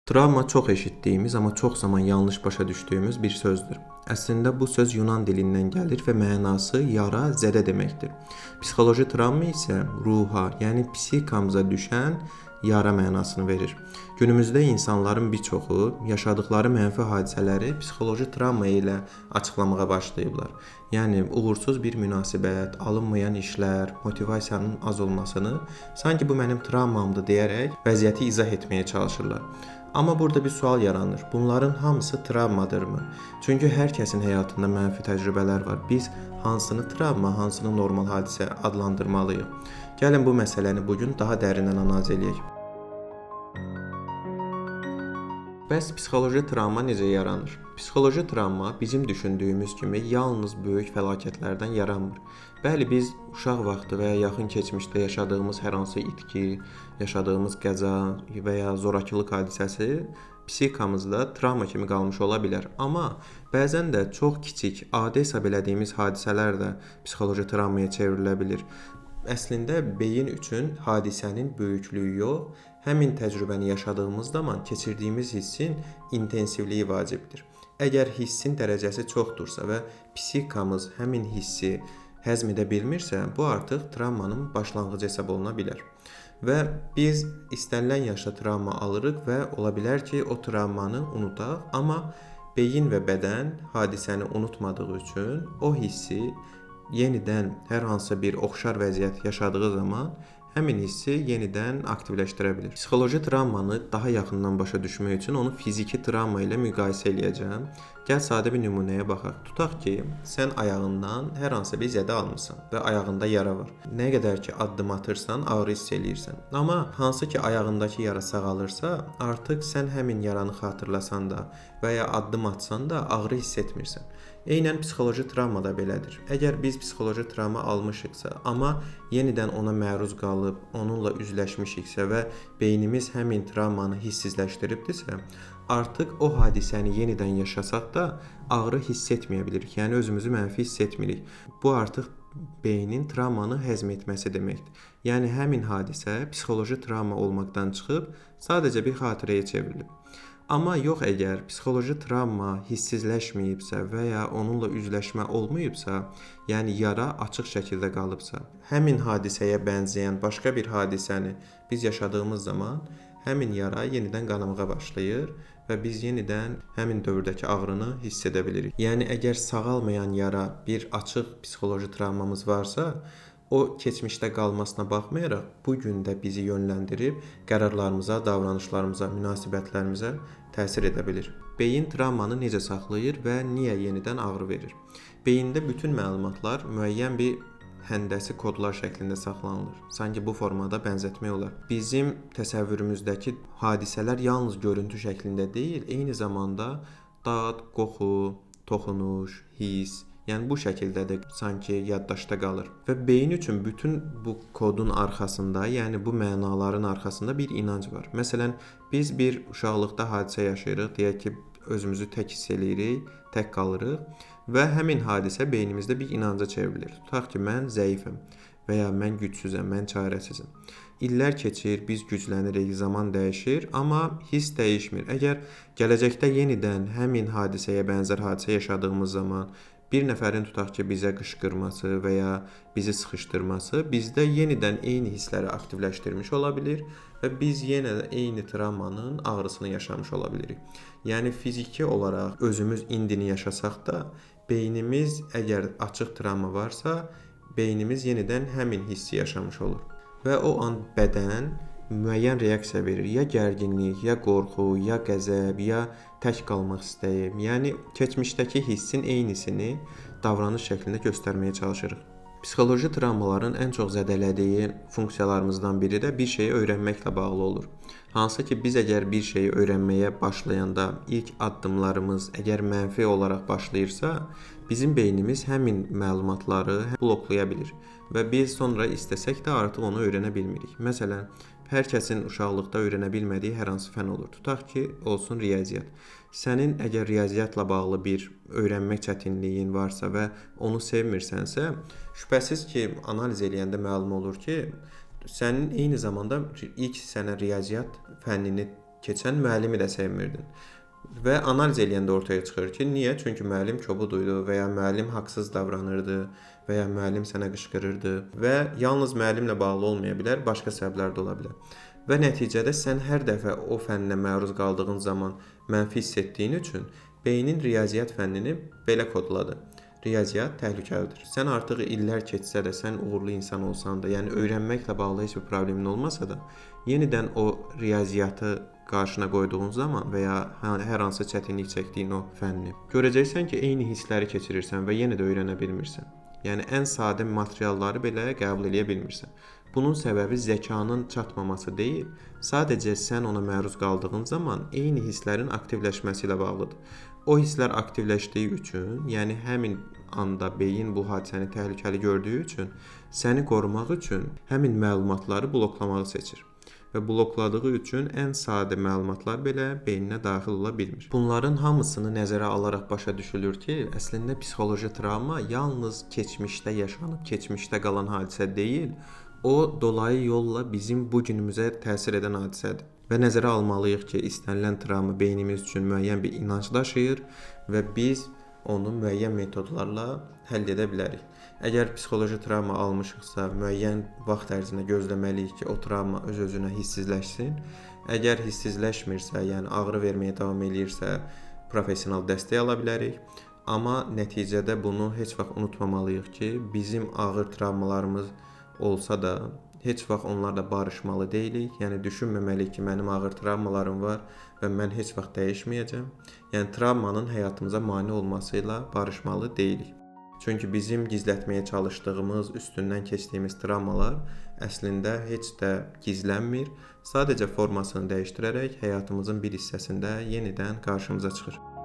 Travma çox eşitdiyimiz, amma çox zaman yanlış başa düşdüyümüz bir sözdür. Əslində bu söz Yunan dilindən gəlir və mənası yara, zədə deməkdir. Psixoloji travma isə ruha, yəni psixikamıza düşən yara mənasını verir. Günümüzdə insanların bir çoxu yaşadıkları mənfi hadisələri psixoloji travma ilə açıqlamağa başlayıblar. Yəni uğursuz bir münasibət, alınmayan işlər, motivasiyanın az olmasını sanki bu mənim travmamdır deyərək vəziyyəti izah etməyə çalışırlar. Amma burada bir sual yaranır. Bunların hamısı travmadırmı? Çünki hər kəsin həyatında mənfi təcrübələr var. Biz hansını travma, hansını normal hadisə adlandırmalıyıq? Gəlin bu məsələni bugün daha dərindən analiz edək. Bəs psixoloji travma necə yaranır? Psixoloji travma bizim düşündüyümüz kimi yalnız böyük fəlakətlərdən yaranmır. Bəli, biz uşaq vaxtı və ya yaxın keçmişdə yaşadığımız hər hansı itki, yaşadığımız qəza və ya zorakılıq hadisəsi psixikamızda travma kimi qalmış ola bilər. Amma bəzən də çox kiçik, adi hesab elədiyimiz hadisələr də psixoloji travmaya çevrilə bilir. Əslində beyin üçün hadisənin böyüklüyü yox, həmin təcrübəni yaşadığımız zaman keçirdiyimiz hissin intensivliyi vacibdir. Əgər hissin dərəcəsi çoxdursa və psixikamız həmin hissi həzm edə bilmirsə, bu artıq travmanın başlanğıcı hesab oluna bilər. Və biz istənilən yaşda travma alırıq və ola bilər ki, o travmanı unudaq, amma beyin və bədən hadisəni unutmadığı üçün o hissi yenidən hər hansı bir oxşar vəziyyət yaşadığı zaman həmin hissi yenidən aktivləşdirə bilir. Psixoloji travmanı daha yaxından başa düşmək üçün onu fiziki travma ilə müqayisə eləyəcəm. Gəl sadə bir nümunəyə baxaq. Tutaq ki, sən ayağından hər hansı bir zədə almısan və ayağında yara var. Nə qədər ki addım atırsan, ağrı hiss eləyirsən. Amma hansı ki ayağındakı yara sağalırsa, artıq sən həmin yaranı xatırlasan da və ya addım atsan da ağrı hiss etmirsən. Eynən psixoloji travma da belədir. Əgər biz psixoloji travma almışıqsa, amma yenidən ona məruz qalıb, onunla üzləşmişiksə və beynimiz həmin travmanı hissizləşdiribdirsə, artıq o hadisəni yenidən yaşasaq da ağrı hiss etməyə bilirik. Yəni özümüzü mənfi hiss etmirik. Bu artıq beynin travmanı həzm etməsi deməkdir. Yəni həmin hadisə psixoloji travma olmaqdan çıxıb sadəcə bir xatirəyə çevrilib. Amma yox, əgər psixoloji travma hissizləşməyibsə və ya onunla üzləşmə olmayıbsa, yəni yara açıq şəkildə qalıbsa, həmin hadisəyə bənzəyən başqa bir hadisəni biz yaşadığımız zaman həmin yara yenidən qanamağa başlayır və biz yenidən həmin dövrdəki ağrını hiss edə bilirik. Yəni əgər sağalmayan yara bir açıq psixoloji travmamız varsa, o keçmişdə qalmasına baxmayaraq bu gün də bizi yönləndirib qərarlarımıza, davranışlarımıza, münasibətlərimizə təsir edə bilir. Beyin travmanı necə saxlayır və niyə yenidən ağrı verir? Beyində bütün məlumatlar müəyyən bir həndəsi kodlar şəklində saxlanılır. Sanki bu formada bənzətmək olar. Bizim təsəvvürümüzdəki hadisələr yalnız görüntü şəklində deyil, eyni zamanda dad, qoxu, toxunuş, hiss, yəni bu şəkildə də sanki yaddaşda qalır. Və beyin üçün bütün bu kodun arxasında, yəni bu mənaların arxasında bir inanc var. Məsələn, biz bir uşaqlıqda hadisə yaşayırıq, deyək ki, özümüzü tək hiss eləyirik, tək qalırıq və həmin hadisə beynimizdə bir inanca çevrilir. Tutaq ki, mən zəifəm və ya mən gücsüzəm, mən çarəsizəm. İllər keçir, biz güclənirik, zaman dəyişir, amma hiss dəyişmir. Əgər gələcəkdə yenidən həmin hadisəyə bənzər hadisə yaşadığımız zaman bir nəfərin tutaq ki, bizə qışqırması və ya bizi sıxışdırması bizdə yenidən eyni hissləri aktivləşdirmiş ola bilir və biz yenə də eyni travmanın ağrısını yaşamış ola bilirik. Yəni fiziki olaraq özümüz indini yaşasaq da, beynimiz əgər açıq travma varsa, beynimiz yenidən həmin hissi yaşamış olur. Və o an bədən müəyyən reaksiya verir. Ya gərginlik, ya qorxu, ya qəzəb, ya tək qalmaq istəyi. Yəni keçmişdəki hissin eynisini davranış şəklində göstərməyə çalışırıq. Psixoloji travmaların ən çox zədələdiyi funksiyalarımızdan biri də bir şeyi öyrənməklə bağlı olur. Hansı ki, biz əgər bir şeyi öyrənməyə başlayanda ilk addımlarımız əgər mənfi olaraq başlayırsa, bizim beynimiz həmin məlumatları bloklaya bilir və biz sonra istəsək də artıq onu öyrənə bilmirik. Məsələn, hər kəsin uşaqlıqda öyrənə bilmədiyi hər hansı fən olur. Tutaq ki, olsun riyaziyyat. Sənin əgər riyaziyyatla bağlı bir öyrənmək çətinliyin varsa və onu sevmirsənsə, şübhəsiz ki, analiz eləyəndə məlum olur ki, sənin eyni zamanda ilk sənə riyaziyyat fənnini keçən müəllimi də sevmirdin. Və analiz eləyəndə ortaya çıxır ki, niyə? Çünki müəllim kobuduydu və ya müəllim haqsız davranırdı və ya müəllim sənə qışqırırdı və yalnız müəllimlə bağlı olmaya bilər, başqa səbəblər də ola bilər. Və nəticədə sən hər dəfə o fənnə məruz qaldığın zaman mənfi hiss etdiyin üçün beynin riyaziyyat fənnini belə kodladı. Riyaziyyat təhlükəlidir. Sən artıq illər keçsə də, sən uğurlu insan olsan da, yəni öyrənməklə bağlı heç bir problemin olmasa da, yenidən o riyaziyyatı qarşına qoyduğun zaman və ya hər hansı çətinlik çəkdiyin o fənni görəcəksən ki, eyni hissləri keçirirsən və yenə də öyrənə bilmirsən. Yəni ən sadə materialları belə qəbul edə bilmirsən. Bunun səbəbi zəkanın çatmaması deyil, sadəcə sən ona məruz qaldığın zaman eyni hisslərin aktivləşməsi ilə bağlıdır. O hisslər aktivləşdiyi üçün, yəni həmin anda beyin bu hadisəni təhlükəli gördüyü üçün, səni qorumaq üçün həmin məlumatları bloklamağı seçir. Və blokladığı üçün ən sadə məlumatlar belə beyninə daxil ola bilmir. Bunların hamısını nəzərə alaraq başa düşülür ki, əslində psixoloji travma yalnız keçmişdə yaşanıb, keçmişdə qalan hadisə deyil, o dolayı yolla bizim bu günümüzə təsir edən hadisədir. Və nəzərə almalıyıq ki, istənilən travma beynimiz üçün müəyyən bir inanc daşıyır və biz onu müəyyən metodlarla həll edə bilərik. Əgər psixoloji travma almışıqsa, müəyyən vaxt ərzində gözləməliyik ki, o travma öz-özünə hissizləşsin. Əgər hissizləşmirsə, yəni ağrı verməyə davam edirsə, professional dəstək ala bilərik. Amma nəticədə bunu heç vaxt unutmamalıyıq ki, bizim ağır travmalarımız olsa da, heç vaxt onlarla barışmalı deyilik. Yəni düşünməməliyik ki, mənim ağır travmalarım var və mən heç vaxt dəyişməyəcəm. Yəni travmanın həyatımıza mane olması ilə barışmalı deyilik. Çünki bizim gizlətməyə çalışdığımız, üstündən keçdiyimiz travmalar əslində heç də gizlənmir. Sadəcə formasını dəyişdirərək həyatımızın bir hissəsində yenidən qarşımıza çıxır.